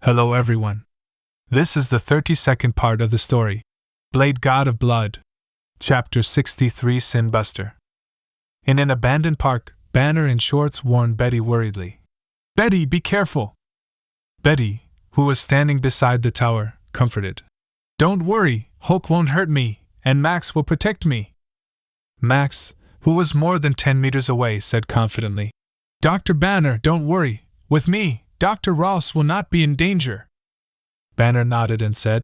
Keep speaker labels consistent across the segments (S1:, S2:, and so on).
S1: Hello everyone. This is the 32nd part of the story, Blādā, God of Blood, Chapter 63, Sin Buster. In an abandoned park, Banner in shorts warned Betty worriedly. "Betty, be careful!" Betty, who was standing beside the tower, comforted. "Don't worry, Hulk won't hurt me, and Max will protect me." Max, who was more than 10 meters away, said confidently, "Dr. Banner, don't worry, with me, Dr. Ross will not be in danger." Banner nodded and said,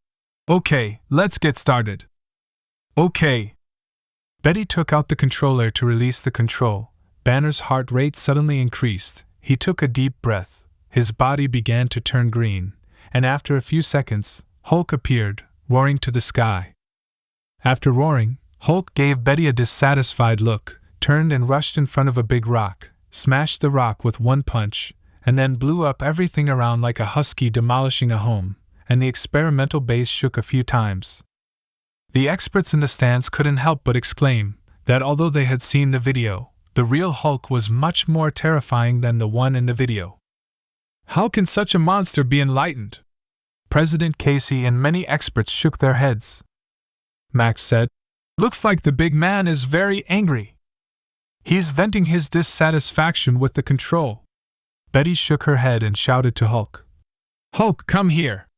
S1: "Okay, let's get started." "Okay." Betty took out the controller to release the control. Banner's heart rate suddenly increased. He took a deep breath. His body began to turn green, and after a few seconds, Hulk appeared, roaring to the sky. After roaring, Hulk gave Betty a dissatisfied look, turned and rushed in front of a big rock, smashed the rock with one punch, and then blew up everything around like a husky demolishing a home, and the experimental base shook a few times. The experts in the stands couldn't help but exclaim that although they had seen the video, the real Hulk was much more terrifying than the one in the video. "How can such a monster be enlightened?" President Casey and many experts shook their heads. Max said, "Looks like the big man is very angry. He's venting his dissatisfaction with the control." Betty shook her head and shouted to Hulk, "Hulk, come here!"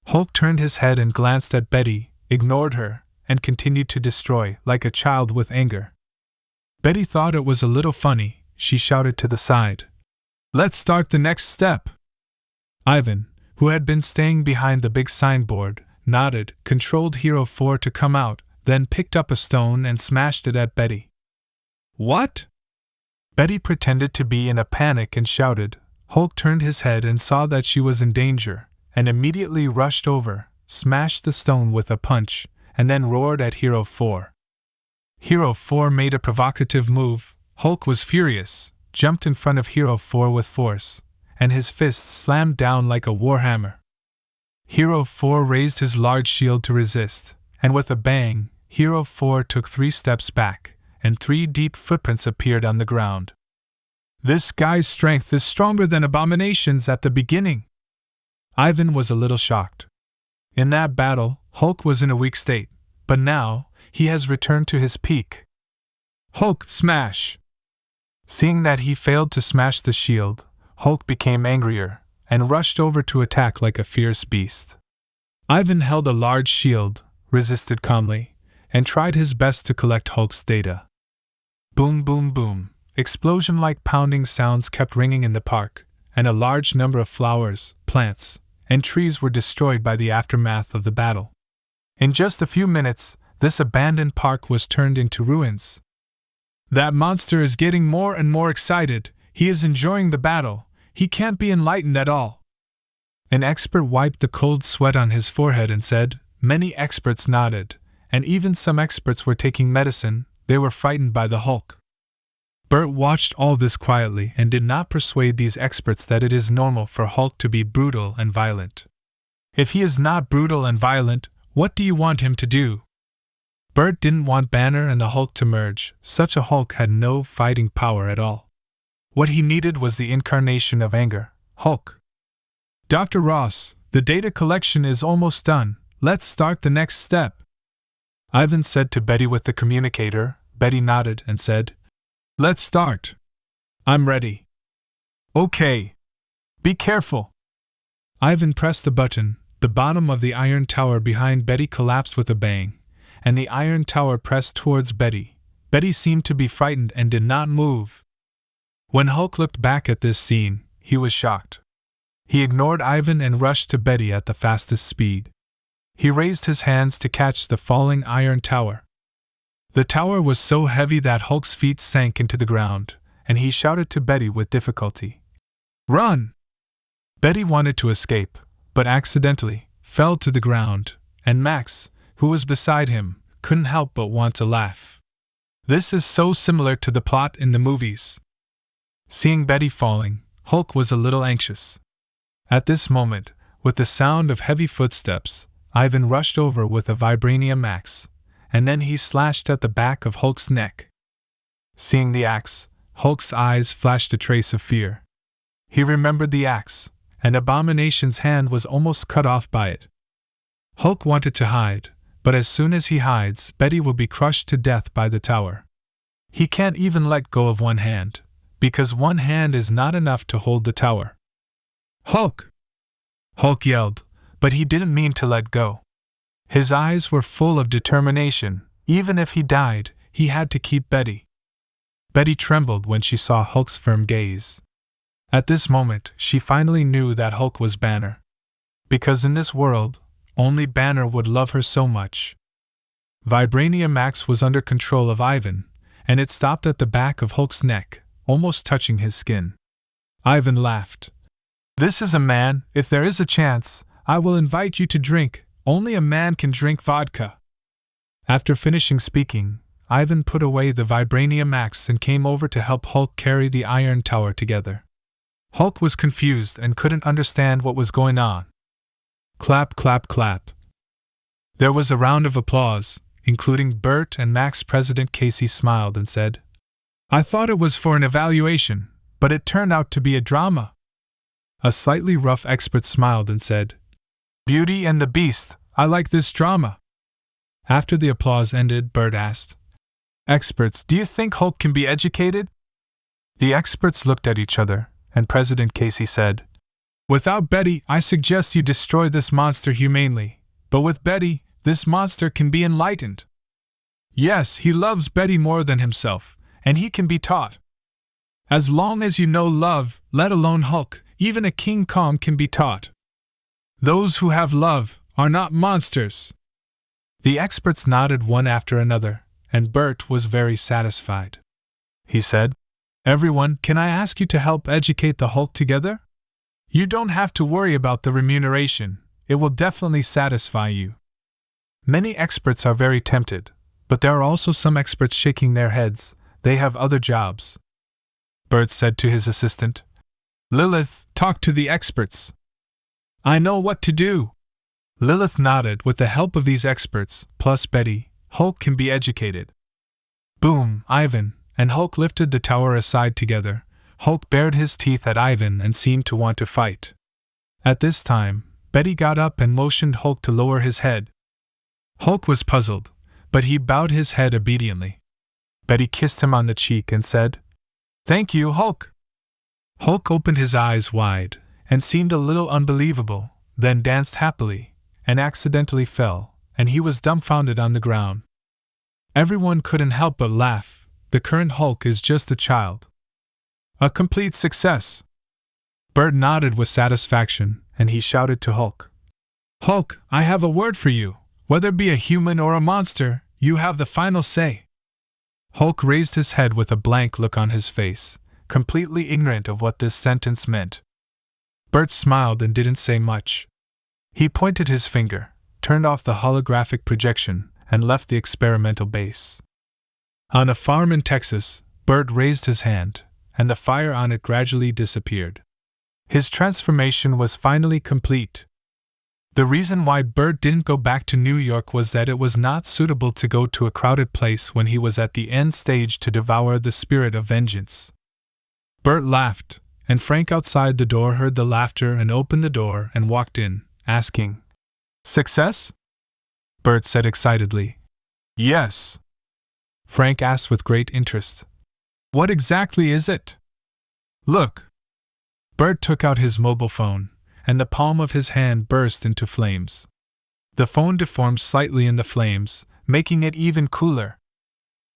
S1: Hulk turned his head and glanced at Betty, ignored her, and continued to destroy, like a child with anger. Betty thought it was a little funny. She shouted to the side, "Let's start the next step." Ivan, who had been staying behind the big signboard, nodded, controlled Hero 4 to come out, then picked up a stone and smashed it at Betty. "What?" Betty pretended to be in a panic and shouted. Hulk turned his head and saw that she was in danger, and immediately rushed over, smashed the stone with a punch, and then roared at Hero 4. Hero 4 made a provocative move. Hulk was furious, jumped in front of Hero 4 with force, and his fist slammed down like a warhammer. Hero 4 raised his large shield to resist, and with a bang, Hero 4 took 3 steps back, and 3 deep footprints appeared on the ground. "This guy's strength is stronger than Abomination's at the beginning." Ivan was a little shocked. In that battle, Hulk was in a weak state, but now, he has returned to his peak. "Hulk, smash!" Seeing that he failed to smash the shield, Hulk became angrier, and rushed over to attack like a fierce beast. Ivan held a large shield, resisted calmly, and tried his best to collect Hulk's data. Boom, boom, boom. Explosion-like pounding sounds kept ringing in the park, and a large number of flowers, plants, and trees were destroyed by the aftermath of the battle. In just a few minutes, this abandoned park was turned into ruins. "That monster is getting more and more excited. He is enjoying the battle. He can't be enlightened at all." An expert wiped the cold sweat on his forehead and said. Many experts nodded, and even some experts were taking medicine. They were frightened by the Hulk. Bert watched all this quietly and did not persuade these experts that it is normal for Hulk to be brutal and violent. "If he is not brutal and violent, what do you want him to do?" Bert didn't want Banner and the Hulk to merge. Such a Hulk had no fighting power at all. What he needed was the incarnation of anger, Hulk. "Dr. Ross, the data collection is almost done. Let's start the next step," Ivan said to Betty with the communicator. Betty nodded and said, "Let's start. I'm ready." "Okay. Be careful." Ivan pressed the button. The bottom of the iron tower behind Betty collapsed with a bang, and the iron tower pressed towards Betty. Betty seemed to be frightened and did not move. When Hulk looked back at this scene, he was shocked. He ignored Ivan and rushed to Betty at the fastest speed. He raised his hands to catch the falling iron tower. The tower was so heavy that Hulk's feet sank into the ground, and he shouted to Betty with difficulty, "Run!" Betty wanted to escape, but accidentally fell to the ground, and Max, who was beside him, couldn't help but want to laugh. This is so similar to the plot in the movies. Seeing Betty falling, Hulk was a little anxious. At this moment, with the sound of heavy footsteps, Ivan rushed over with a vibranium axe, and then he slashed at the back of Hulk's neck. Seeing the axe, Hulk's eyes flashed a trace of fear. He remembered the axe, and Abomination's hand was almost cut off by it. Hulk wanted to hide, but as soon as he hides, Betty will be crushed to death by the tower. He can't even let go of one hand, because one hand is not enough to hold the tower. Hulk! Hulk yelled, but he didn't mean to let go. His eyes were full of determination. Even if he died, he had to keep Betty. Betty trembled when she saw Hulk's firm gaze. At this moment, she finally knew that Hulk was Banner. Because in this world, only Banner would love her so much. Vibranium Max was under control of Ivan, and it stopped at the back of Hulk's neck, almost touching his skin. Ivan laughed. "This is a man. If there is a chance, I will invite you to drink. Only a man can drink vodka." After finishing speaking, Ivan put away the Vibranium axe and came over to help Hulk carry the iron tower together. Hulk was confused and couldn't understand what was going on. Clap, clap, clap. There was a round of applause, including Bert and Max. President Casey smiled and said, "I thought it was for an evaluation, but it turned out to be a drama." A slightly rough expert smiled and said, "Beauty and the Beast, I like this drama." After the applause ended, Bert asked, "Experts, do you think Hulk can be educated?" The experts looked at each other, and President Casey said, "Without Betty, I suggest you destroy this monster humanely, but with Betty, this monster can be enlightened." "Yes, he loves Betty more than himself, and he can be taught. As long as you know love, let alone Hulk, even a King Kong can be taught. Those who have love are not monsters." The experts nodded one after another, and Bert was very satisfied. He said, "Everyone, can I ask you to help educate the Hulk together? You don't have to worry about the remuneration, it will definitely satisfy you." Many experts are very tempted, but there are also some experts shaking their heads. They have other jobs. Bert said to his assistant, "Lilith, talk to the experts." "I know what to do." Lilith nodded. With the help of these experts, plus Betty, Hulk can be educated. Boom, Ivan and Hulk lifted the tower aside together. Hulk bared his teeth at Ivan and seemed to want to fight. At this time, Betty got up and motioned Hulk to lower his head. Hulk was puzzled, but he bowed his head obediently. Betty kissed him on the cheek and said, "Thank you, Hulk." Hulk opened his eyes wide and seemed a little unbelievable, then danced happily and accidentally fell, and he was dumbfounded on the ground. Everyone couldn't help but laugh. The current Hulk is just a child. A complete success. Bert nodded with satisfaction, and he shouted to Hulk, "Hulk, I have a word for you. Whether be a human or a monster, you have the final say." Hulk raised his head with a blank look on his face, completely ignorant of what this sentence meant. Bert smiled and didn't say much. He pointed his finger, turned off the holographic projection, and left the experimental base. On a farm in Texas, Bert raised his hand, and the fire on it gradually disappeared. His transformation was finally complete. The reason why Bert didn't go back to New York was that it was not suitable to go to a crowded place when he was at the end stage to devour the spirit of vengeance. Bert laughed, and Frank outside the door heard the laughter and opened the door and walked in, asking, "Success?" Bert said excitedly, "Yes." Frank asked with great interest, "What exactly is it?" "Look." Bert took out his mobile phone, and the palm of his hand burst into flames. The phone deformed slightly in the flames, making it even cooler.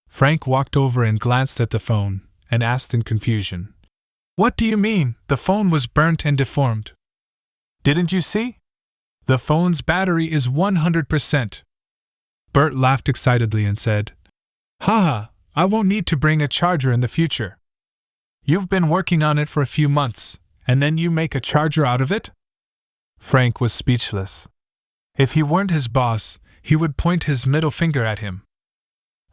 S1: Frank walked over and glanced at the phone, and asked in confusion, "What do you mean, the phone was burnt and deformed? Didn't you see? The phone's battery is 100%. Bert laughed excitedly and said, "Haha, I won't need to bring a charger in the future. You've been working on it for a few months, and then you make a charger out of it?" Frank was speechless. If he weren't his boss, he would point his middle finger at him.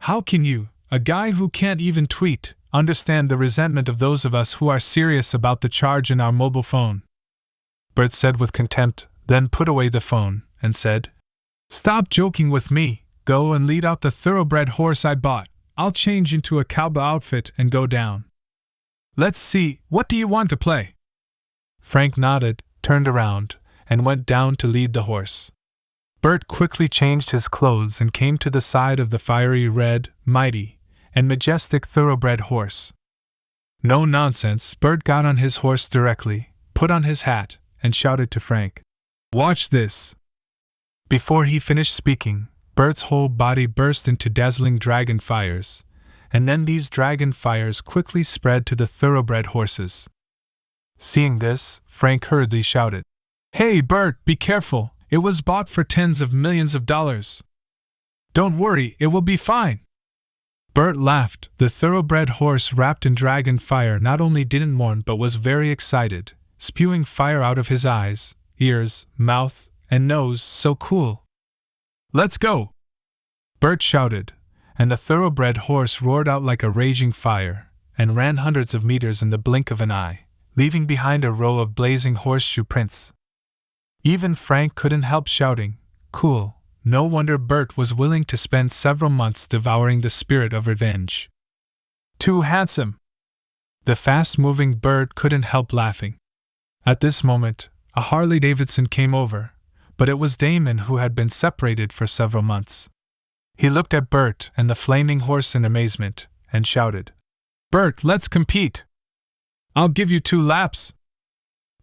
S1: How can you, a guy who can't even tweet, understand the resentment of those of us who are serious about the charge in our mobile phone? Bert said with contempt, then put away the phone, and said, "Stop joking with me, go and lead out the thoroughbred horse I bought. I'll change into a cowboy outfit and go down. Let's see, what do you want to play?" Frank nodded, turned around, and went down to lead the horse. Bert quickly changed his clothes and came to the side of the fiery red, mighty, and majestic thoroughbred horse. No nonsense, Bert got on his horse directly, put on his hat, and shouted to Frank, "Watch this!" Before he finished speaking, Bert's whole body burst into dazzling dragon fires, and then these dragon fires quickly spread to the thoroughbred horses. Seeing this, Frank hurriedly shouted, "Hey, Bert, be careful! It was bought for tens of millions of dollars. Don't worry, it will be fine." Bert laughed. The thoroughbred horse wrapped in dragon fire not only didn't mourn but was very excited, spewing fire out of his eyes, ears, mouth, and nose. So cool. "Let's go!" Bert shouted, and the thoroughbred horse roared out like a raging fire, and ran hundreds of meters in the blink of an eye, leaving behind a row of blazing horseshoe prints. Even Frank couldn't help shouting, "Cool!" No wonder Bert was willing to spend several months devouring the spirit of revenge. Too handsome! The fast-moving Bert couldn't help laughing. At this moment, a Harley-Davidson came over, but it was Damon who had been separated for several months. He looked at Bert and the flaming horse in amazement, and shouted, "Bert, let's compete! I'll give you 2 laps!"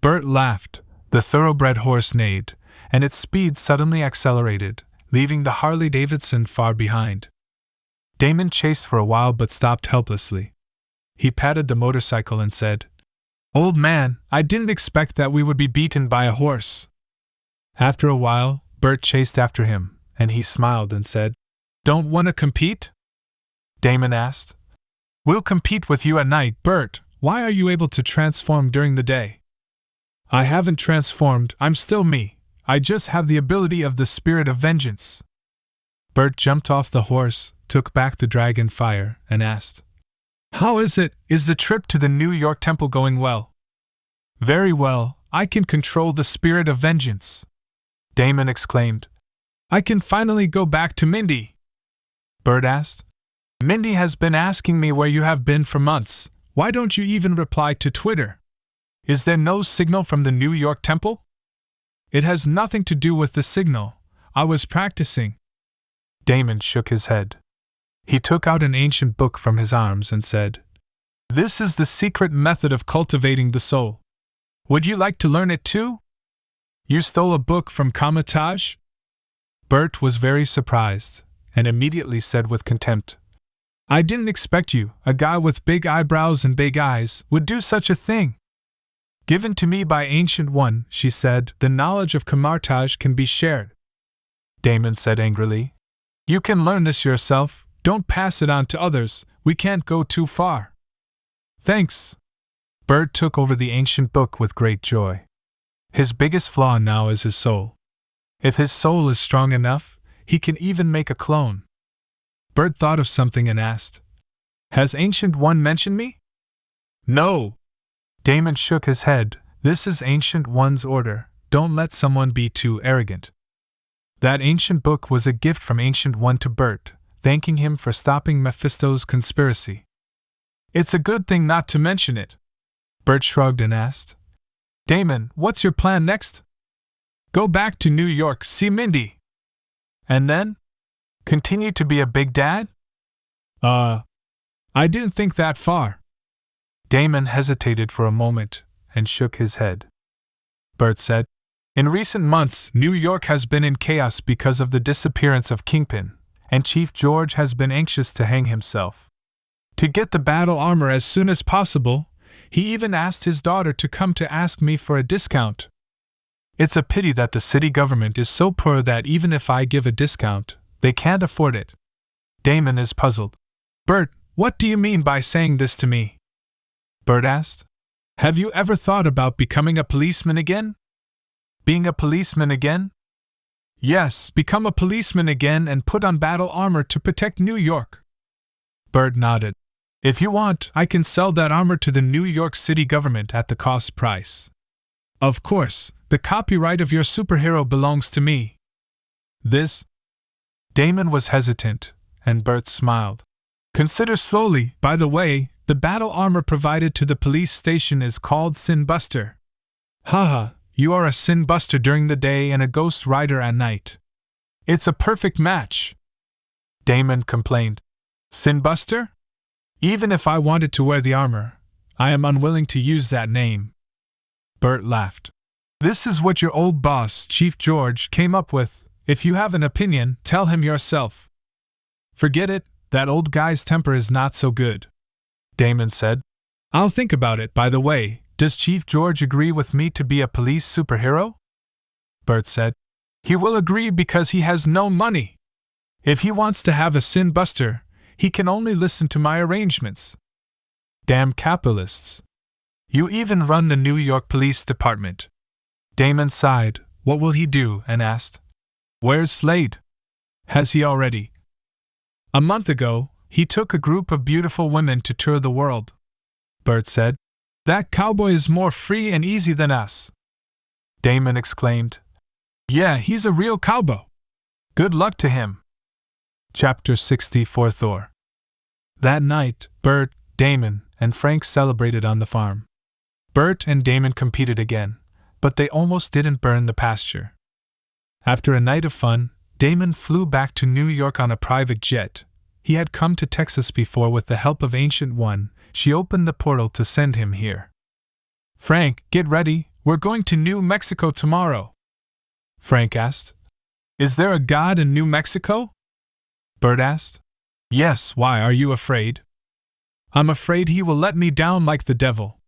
S1: Bert laughed. The thoroughbred horse neighed, and its speed suddenly accelerated, leaving the Harley-Davidson far behind. Damon chased for a while but stopped helplessly. He patted the motorcycle and said, "Old man, I didn't expect that we would be beaten by a horse." After a while, Bert chased after him, and he smiled and said, "Don't want to compete?" Damon asked. "We'll compete with you at night, Bert. Why are you able to transform during the day?" "I haven't transformed, I'm still me. I just have the ability of the spirit of vengeance." Bert jumped off the horse, took back the dragon fire, and asked, "How is it? Is the trip to the New York temple going well?" "Very well, I can control the spirit of vengeance," Damon exclaimed. "I can finally go back to Mindy." Bert asked, "Mindy has been asking me where you have been for months. Why don't you even reply to Twitter? Is there no signal from the New York temple?" "It has nothing to do with the signal. I was practicing." Damon shook his head. He took out an ancient book from his arms and said, "This is the secret method of cultivating the soul. Would you like to learn it too?" "You stole a book from Kamatage?" Bert was very surprised, and immediately said with contempt, "I didn't expect you, a guy with big eyebrows and big eyes, would do such a thing." "Given to me by Ancient One," she said, "the knowledge of Kamatage can be shared." Damon said angrily, "You can learn this yourself, don't pass it on to others, we can't go too far." "Thanks." Bert took over the ancient book with great joy. His biggest flaw now is his soul. If his soul is strong enough, he can even make a clone. Bert thought of something and asked, "Has Ancient One mentioned me?" "No." Damon shook his head. "This is Ancient One's order. Don't let someone be too arrogant." That ancient book was a gift from Ancient One to Bert, thanking him for stopping Mephisto's conspiracy. "It's a good thing not to mention it." Bert shrugged and asked, "Damon, what's your plan next?" "Go back to New York, see Mindy." "And then? Continue to be a big dad?" I didn't think that far." Damon hesitated for a moment and shook his head. Bert said, "In recent months, New York has been in chaos because of the disappearance of Kingpin, and Chief George has been anxious to hang himself. To get the battle armor as soon as possible, he even asked his daughter to come to ask me for a discount. It's a pity that the city government is so poor that even if I give a discount, they can't afford it." Damon is puzzled. "Bert, what do you mean by saying this to me?" Bert asked. "Have you ever thought about becoming a policeman again?" "Being a policeman again?" "Yes, become a policeman again and put on battle armor to protect New York." Bert nodded. "If you want, I can sell that armor to the New York City government at the cost price. Of course, the copyright of your superhero belongs to me." "This?" Damon was hesitant, and Bert smiled. "Consider slowly. By the way, the battle armor provided to the police station is called Sin Buster." "Haha, you are a sin buster during the day and a ghost rider at night. It's a perfect match. Damon complained. Sin buster? Even if I wanted to wear the armor, I am unwilling to use that name. Bert laughed. This is what your old boss, Chief George, came up with. If you have an opinion, tell him yourself. Forget it, that old guy's temper is not so good. Damon said. I'll think about it. By the way, does Chief George agree with me to be a police superhero? Bert said. He will agree because he has no money. If he wants to have a sin buster, he can only listen to my arrangements. Damn capitalists. You even run the New York Police Department. Damon sighed. What will he do? And asked. Where's Slade? Has he already? A month ago, he took a group of beautiful women to tour the world. Bert said. That cowboy is more free and easy than us. Damon exclaimed. Yeah, he's a real cowboy. Good luck to him. Chapter 64 Thor. That night, Bert, Damon, and Frank celebrated on the farm. Bert and Damon competed again, but they almost didn't burn the pasture. After a night of fun, Damon flew back to New York on a private jet. He had come to Texas before with the help of Ancient One. She opened the portal to send him here. Frank, get ready, we're going to New Mexico tomorrow. Frank asked. Is there a god in New Mexico? Bert asked. Yes, why are you afraid? I'm afraid he will let me down like the devil.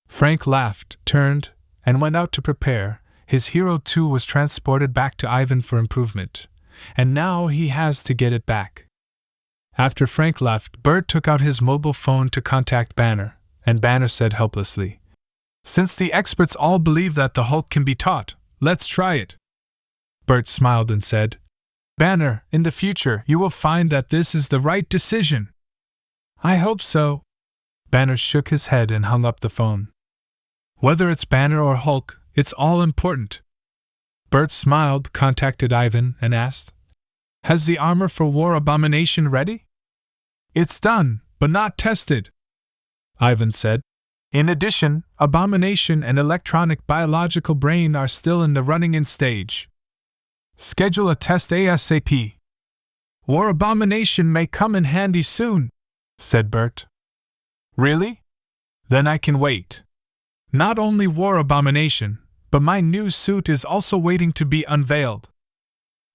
S1: Frank laughed, turned, and went out to prepare. His hero too was transported back to Ivan for improvement, and now he has to get it back. After Frank left, Bert took out his mobile phone to contact Banner, and Banner said helplessly, Since the experts all believe that the Hulk can be taught, let's try it. Bert smiled and said, Banner, in the future you will find that this is the right decision. I hope so. Banner shook his head and hung up the phone. Whether it's Banner or Hulk, it's all important. Bert smiled, contacted Ivan, and asked, Has the armor for War Abomination ready? It's done, but not tested. Ivan said. In addition, Abomination and Electronic Biological Brain are still in the running-in stage. Schedule a test ASAP. War Abomination may come in handy soon, said Bert. Really? Then I can wait. Not only War Abomination, but my new suit is also waiting to be unveiled.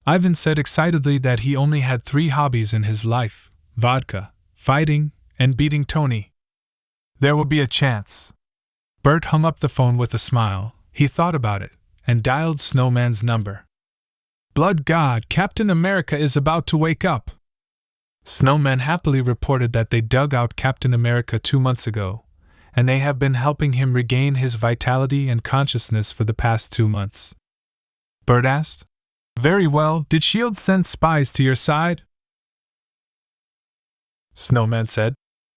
S1: Ivan said excitedly that he only had 3 hobbies in his life: vodka, fighting, and beating Tony. There will be a chance. Bert hung up the phone with a smile. He thought about it, and dialed Snowman's number. Blood God, Captain America is about to wake up. Snowman happily reported that they dug out Captain America 2 months ago, and they have been helping him regain his vitality and consciousness for the past 2 months. Bert asked. Very well, did S.H.I.E.L.D. send spies to your side? Snowman said.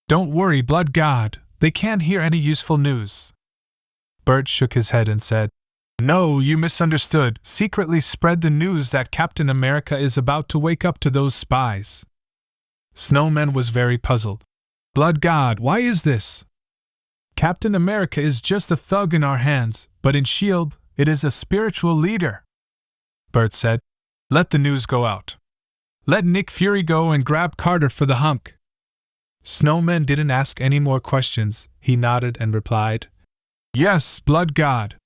S1: Don't worry, Blood God, they can't hear any useful news. Bert shook his head and said, No, you misunderstood. Secretly spread the news that Captain America is about to wake up to those spies. Snowman was very puzzled. Blood God, why is this? Captain America is just a thug in our hands, but in S.H.I.E.L.D., it is a spiritual leader. Bert said, Let the news go out. Let Nick Fury go and grab Carter for the hunk. Snowman didn't ask any more questions. He nodded and replied, Yes, Blood God.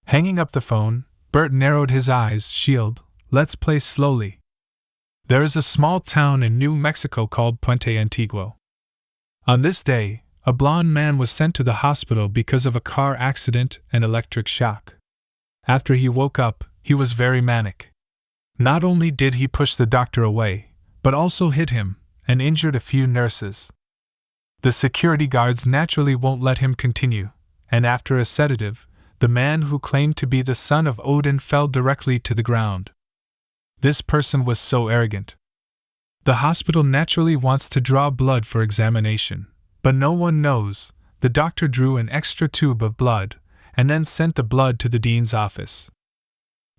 S1: Hanging up the phone, Bert narrowed his eyes. S.H.I.E.L.D., let's play slowly. There is a small town in New Mexico called Puente Antiguo. On this day, a blond man was sent to the hospital because of a car accident and electric shock. After he woke up, he was very manic. Not only did he push the doctor away, but also hit him, and injured a few nurses. The security guards naturally won't let him continue, and after a sedative, the man who claimed to be the son of Odin fell directly to the ground. This person was so arrogant. The hospital naturally wants to draw blood for examination, but no one knows. The doctor drew an extra tube of blood, and then sent the blood to the dean's office.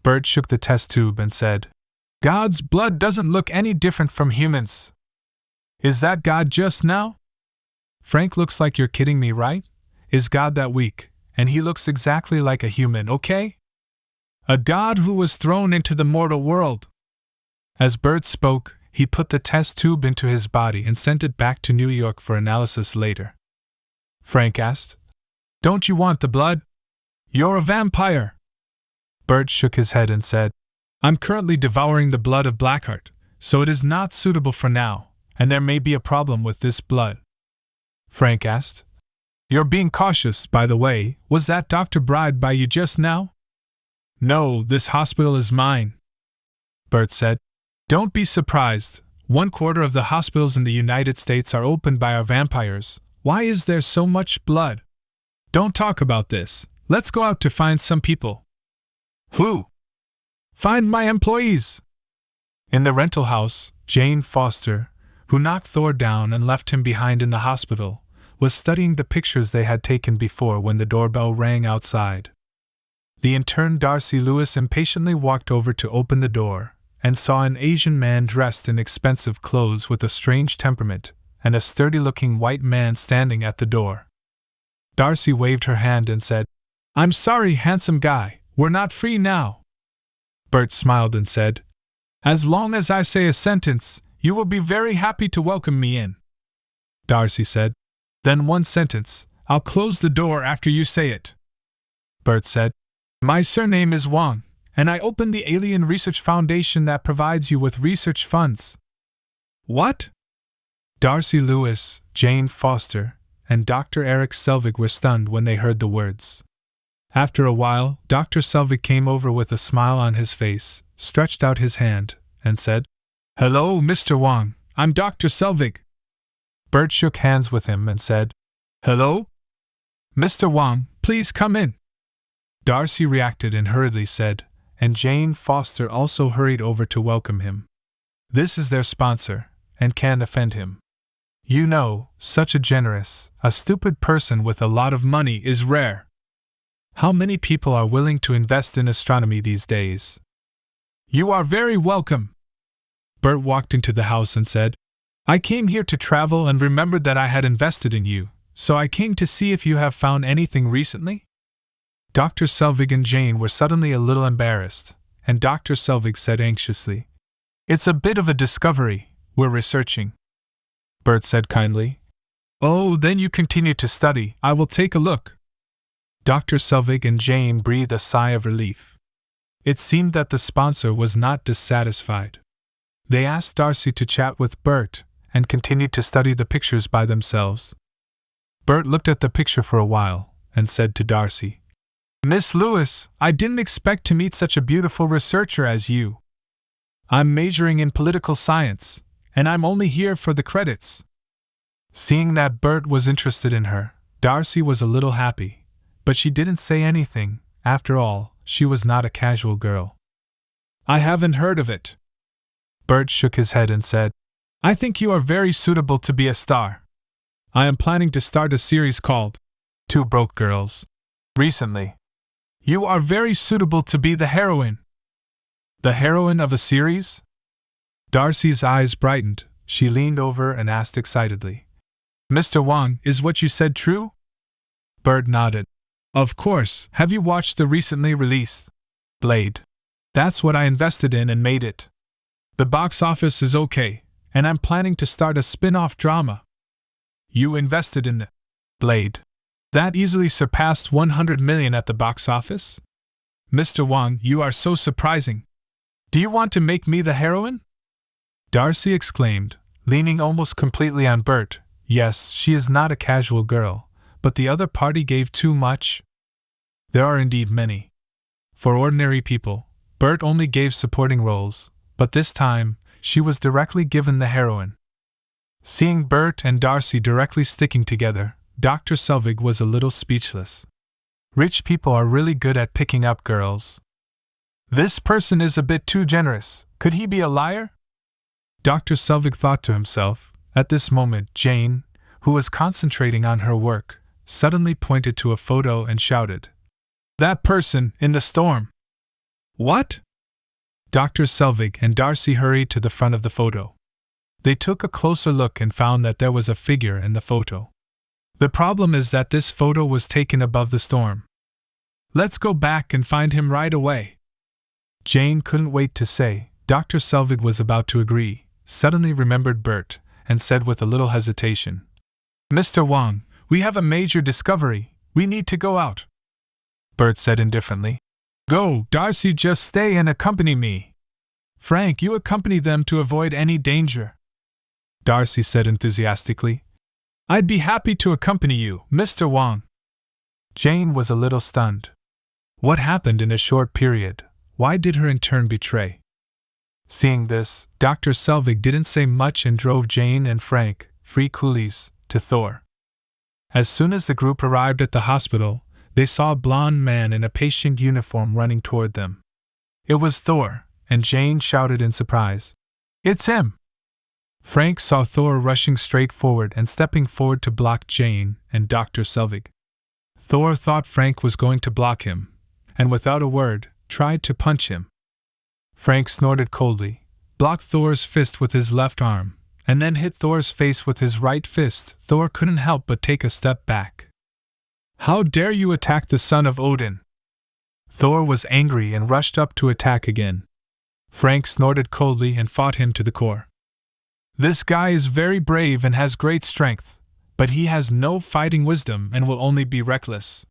S1: Bert shook the test tube and said, God's blood doesn't look any different from humans. Is that God just now? Frank, looks like you're kidding me, right? Is God that weak? and he looks exactly like a human, okay? A god who was thrown into the mortal world. As Bert spoke, he put the test tube into his body and sent it back to New York for analysis later. Frank asked, "Don't you want the blood? You're a vampire." Bert shook his head and said, "I'm currently devouring the blood of Blackheart, so it is not suitable for now, and there may be a problem with this blood." Frank asked, "You're being cautious, by the way. Was that doctor bribed by you just now?" "No, this hospital is mine," Bert said. "Don't be surprised. 1/4 of the hospitals in the United States are opened by our vampires. Why is there so much blood? Don't talk about this. Let's go out to find some people." "Who?" "Find my employees." In the rental house, Jane Foster, who knocked Thor down and left him behind in the hospital, was studying the pictures they had taken before when the doorbell rang outside. The intern Darcy Lewis impatiently walked over to open the door, and saw an Asian man dressed in expensive clothes with a strange temperament, and a sturdy-looking white man standing at the door. Darcy waved her hand and said, "I'm sorry, handsome guy, we're not free now." Bert smiled and said, "As long as I say a sentence, you will be very happy to welcome me in." Darcy said, "Then one sentence. I'll close the door after you say it." Bert said, "My surname is Wang, and I opened the Alien Research Foundation that provides you with research funds." "What?" Darcy Lewis, Jane Foster, and Dr. Eric Selvig were stunned when they heard the words. After a while, Dr. Selvig came over with a smile on his face, stretched out his hand, and said, "Hello, Mr. Wang, I'm Dr. Selvig." Bert shook hands with him and said, "Hello? Mr. Wang, please come in." Darcy reacted and hurriedly said, and Jane Foster also hurried over to welcome him. "This is their sponsor, and can't offend him. You know, such a generous, a stupid person with a lot of money is rare. How many people are willing to invest in astronomy these days?" "You are very welcome." Bert walked into the house and said, "I came here to travel and remembered that I had invested in you, so I came to see if you have found anything recently?" Dr. Selvig and Jane were suddenly a little embarrassed, and Dr. Selvig said anxiously, "It's a bit of a discovery, we're researching." Bert said kindly, "Oh, then you continue to study, I will take a look." Dr. Selvig and Jane breathed a sigh of relief. It seemed that the sponsor was not dissatisfied. They asked Darcy to chat with Bert, and continued to study the pictures by themselves. Bert looked at the picture for a while, and said to Darcy, "Miss Lewis, I didn't expect to meet such a beautiful researcher as you. I'm majoring in political science, and I'm only here for the credits." Seeing that Bert was interested in her, Darcy was a little happy, but she didn't say anything. After all, she was not a casual girl. "I haven't heard of it." Bert shook his head and said, "I think you are very suitable to be a star. I am planning to start a series called Two Broke Girls. Recently. You are very suitable to be the heroine." "The heroine of a series?" Darcy's eyes brightened. She leaned over and asked excitedly, "Mr. Wang, is what you said true?" Bert nodded. "Of course. Have you watched the recently released Blādē? That's what I invested in and made it. The box office is okay, and I'm planning to start a spin-off drama." "You invested in the Blādē? That easily surpassed 100 million at the box office? Mr. Wang, you are so surprising. Do you want to make me the heroine?" Darcy exclaimed, leaning almost completely on Bert. Yes, she is not a casual girl, but the other party gave too much. There are indeed many. For ordinary people, Bert only gave supporting roles, but this time, she was directly given the heroine. Seeing Bert and Darcy directly sticking together, Dr. Selvig was a little speechless. Rich people are really good at picking up girls. This person is a bit too generous. Could he be a liar? Dr. Selvig thought to himself. At this moment, Jane, who was concentrating on her work, suddenly pointed to a photo and shouted, "That person, in the storm!" "What?" Dr. Selvig and Darcy hurried to the front of the photo. They took a closer look and found that there was a figure in the photo. The problem is that this photo was taken above the storm. Let's go back and find him right away. Jane couldn't wait to say. Dr. Selvig was about to agree, suddenly remembered Bert, and said with a little hesitation, Mr. Wang, we have a major discovery. We need to go out. Bert said indifferently. Go, Darcy, just stay and accompany me. Frank, you accompany them to avoid any danger. Darcy said enthusiastically. I'd be happy to accompany you, Mr. Wang. Jane was a little stunned. What happened in a short period? Why did her in turn betray? Seeing this, Dr. Selvig didn't say much and drove Jane and Frank, free coolies, to Thor. As soon as the group arrived at the hospital, they saw a blond man in a patient uniform running toward them. It was Thor, and Jane shouted in surprise, It's him! Frank saw Thor rushing straight forward and stepping forward to block Jane and Dr. Selvig. Thor thought Frank was going to block him, and without a word, tried to punch him. Frank snorted coldly, blocked Thor's fist with his left arm, and then hit Thor's face with his right fist. Thor couldn't help but take a step back. How dare you attack the son of Odin? Thor was angry and rushed up to attack again. Frank snorted coldly and fought him to the core. This guy is very brave and has great strength, but he has no fighting wisdom and will only be reckless.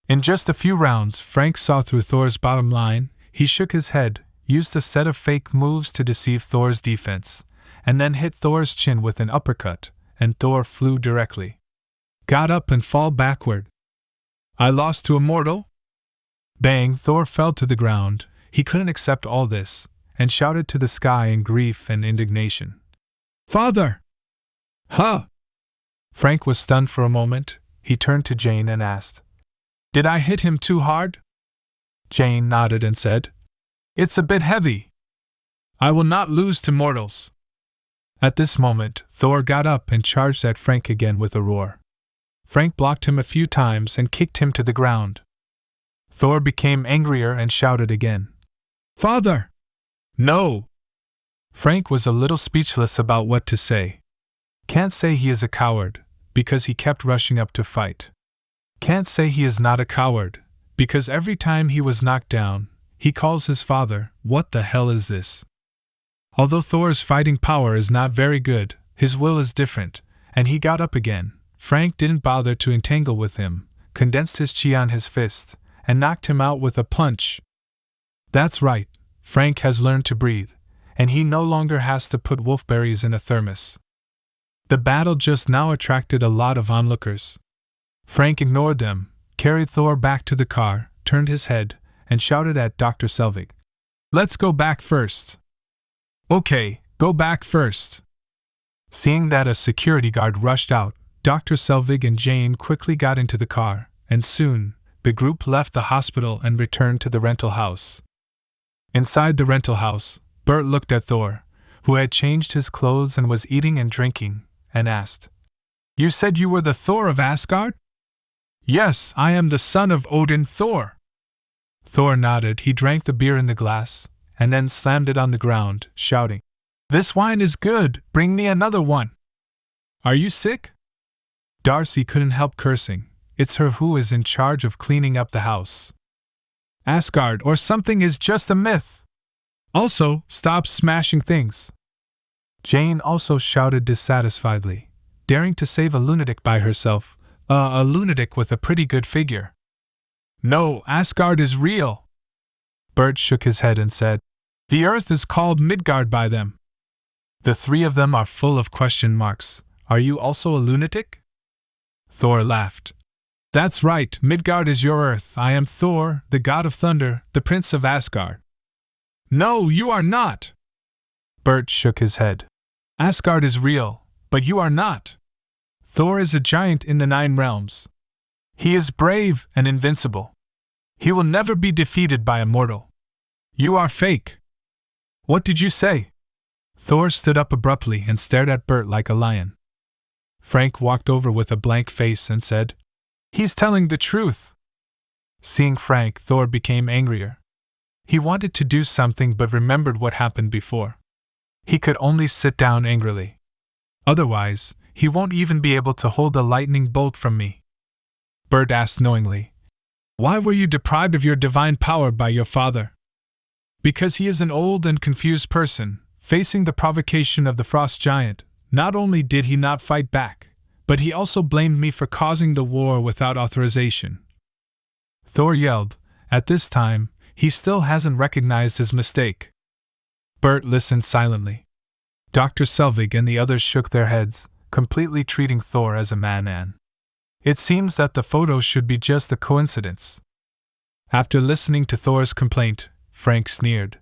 S1: In just a few rounds, Frank saw through Thor's bottom line. He shook his head, used a set of fake moves to deceive Thor's defense, and then hit Thor's chin with an uppercut, and Thor flew directly. Got up and fall backward. I lost to immortal? Bang! Thor fell to the ground. He couldn't accept all this, and shouted to the sky in grief and indignation. Father! Huh! Frank was stunned for a moment. He turned to Jane and asked, Did I hit him too hard? Jane nodded and said, It's a bit heavy. I will not lose to mortals. At this moment, Thor got up and charged at Frank again with a roar. Frank blocked him a few times and kicked him to the ground. Thor became angrier and shouted again, Father! No! Frank was a little speechless about what to say. Can't say he is a coward, because he kept rushing up to fight. Can't say he is not a coward, because every time he was knocked down, he calls his father, What the hell is this? Although Thor's fighting power is not very good, his will is different, and he got up again. Frank didn't bother to entangle with him, condensed his chi on his fist, and knocked him out with a punch. That's right, Frank has learned to breathe, and he no longer has to put wolfberries in a thermos. The battle just now attracted a lot of onlookers. Frank ignored them, carried Thor back to the car, turned his head, and shouted at Dr. Selvig, Let's go back first. Okay, go back first. Seeing that a security guard rushed out, Dr. Selvig and Jane quickly got into the car, and soon, the group left the hospital and returned to the rental house. Inside the rental house, Bert looked at Thor, who had changed his clothes and was eating and drinking, and asked, You said you were the Thor of Asgard? Yes, I am the son of Odin Thor. Thor nodded. He drank the beer in the glass, and then slammed it on the ground, shouting, This wine is good, bring me another one. Are you sick? Darcy couldn't help cursing. It's her who is in charge of cleaning up the house. Asgard or something is just a myth. Also, stop smashing things. Jane also shouted dissatisfiedly, daring to save a lunatic by herself, a lunatic with a pretty good figure. No, Asgard is real. Bert shook his head and said, The earth is called Midgard by them. The three of them are full of question marks. Are you also a lunatic? Thor laughed. That's right, Midgard is your earth. I am Thor, the god of thunder, the prince of Asgard. No, you are not! Bert shook his head. Asgard is real, but you are not. Thor is a giant in the 9 realms. He is brave and invincible. He will never be defeated by a mortal. You are fake. What did you say? Thor stood up abruptly and stared at Bert like a lion. Frank walked over with a blank face and said, He's telling the truth. Seeing Frank, Thor became angrier. He wanted to do something but remembered what happened before. He could only sit down angrily. Otherwise, he won't even be able to hold a lightning bolt from me. Bert asked knowingly. Why were you deprived of your divine power by your father? Because he is an old and confused person, facing the provocation of the frost giant. Not only did he not fight back, but he also blamed me for causing the war without authorization. Thor yelled. At this time, he still hasn't recognized his mistake. Bert listened silently. Dr. Selvig and the others shook their heads, completely treating Thor as a madman. It seems that the photo should be just a coincidence. After listening to Thor's complaint, Frank sneered.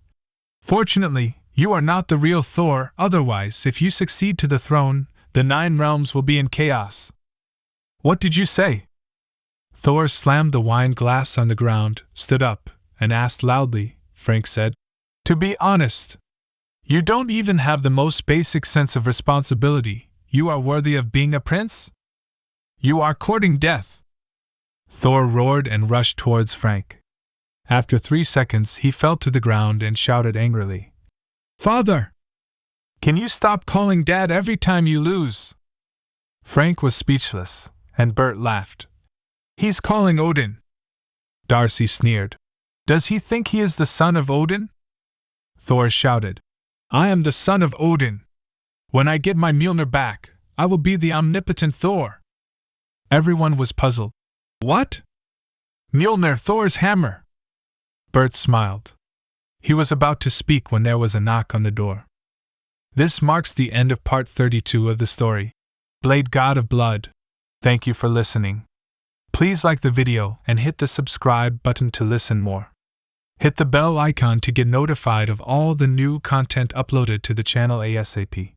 S1: Fortunately, you are not the real Thor, otherwise, if you succeed to the throne, the 9 realms will be in chaos. What did you say? Thor slammed the wine glass on the ground, stood up, and asked loudly. Frank said, To be honest, you don't even have the most basic sense of responsibility. You are worthy of being a prince? You are courting death. Thor roared and rushed towards Frank. After 3 seconds, he fell to the ground and shouted angrily, Father! Can you stop calling Dad every time you lose? Frank was speechless, and Bert laughed. He's calling Odin. Darcy sneered. Does he think he is the son of Odin? Thor shouted. I am the son of Odin. When I get my Mjolnir back, I will be the omnipotent Thor. Everyone was puzzled. What? Mjolnir, Thor's hammer. Bert smiled. He was about to speak when there was a knock on the door. This marks the end of part 32 of the story, Blade God of Blood. Thank you for listening. Please like the video and hit the subscribe button to listen more. Hit the bell icon to get notified of all the new content uploaded to the channel ASAP.